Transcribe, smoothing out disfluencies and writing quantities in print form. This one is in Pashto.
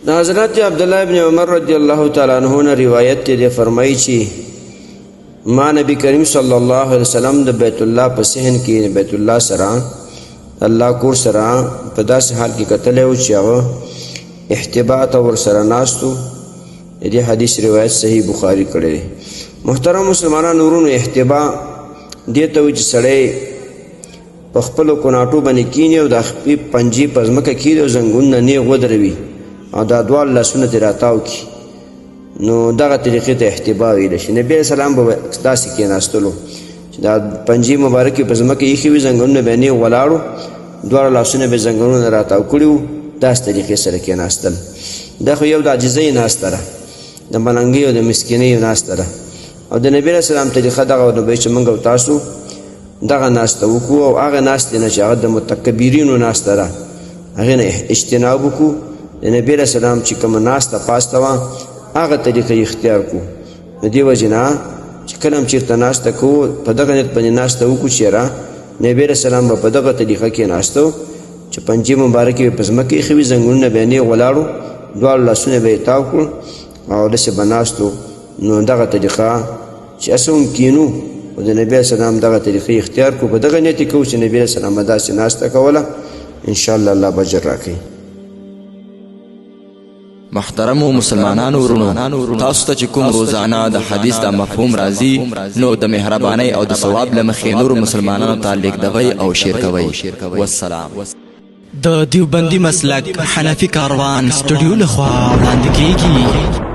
حضرت عبداللہ ابن عمر رضی اللہ تعالیٰ عنہ نے روایت تے فرمائی چی ما نبی کریم صلی اللہ علیہ وسلم د بیت اللہ په صحن کې بیت الله سره الله کور سره په داسې حال کې کتلی و چې هغه احتباط ور سره ناستو. دې حدیث روایت صحیح بخاری کړی. محترم مسلمانانو ورونو، احتباء دې ته وایي چې سړی په خپلو کناټو باندې کیني او د خپې پنجې په ځمکه کښېږدي او زنګونونه نیغ ودروي او دا دواړه لاسونه ترې راتاو کړي، نو دغه طریقې ته احتباء ویلی شي. نبي علیه السلام به داسې کېناستلو چې دا پنجې مبارکې په ځمکه ایښې وي، زنګونونه به یې نیغ ولاړو، دواړه لاسونه به یې زنګونونه راتاو کړي وو، داسې طریقې سره کېناستل. دا خو یو د عاجزۍ ناسته ده، د ملنګۍ او د مسکینۍ ناسته ده. او د نبي علیه السلام طریقه دغه نو به چې موږ او تاسو دغه ناسته وکړو او هغه ناستې نه چې هغه د متکبرینو ناسته ده هغې نه اجتناب وکړو. د نبي علیه السلام چې کومه ناسته پاسته وه هغه طریقه یې اختیار کړو. د دې وجې نه چې کله هم چېرته ناسته کوو په دغه نیت باندې ناسته وکړو چې یاره نبي علیه السلام به په دغه طریقه کې ناسته چې پنجې مبارکې به په ځمکه ایښې وي، زنګونونه به یې نیغ ولاړو، دواړو لاسونه به یې تاو کړو او داسې به ناستو. نو دغه طریقه چې هسه هم کینو او د نبي علیه السلام دغه طریقې اختیار کړو، په دغه نیت یې کوو چې نبي علیه السلام به داسې ناسته کوله، انشاءالله الله به اجر راکوي. محترمو مسلمانانو ورونو، تاسو ته چې کوم روزانه د حدیث د مفهوم راځي نو د مهربانۍ او د ثواب له مخې نورو مسلمانانو ته لیږدوئ او شیر کوئ. والسلام. د دیوبندي مسلک حنفي کاروان سټوډیو لخوا وړاندې کیږي.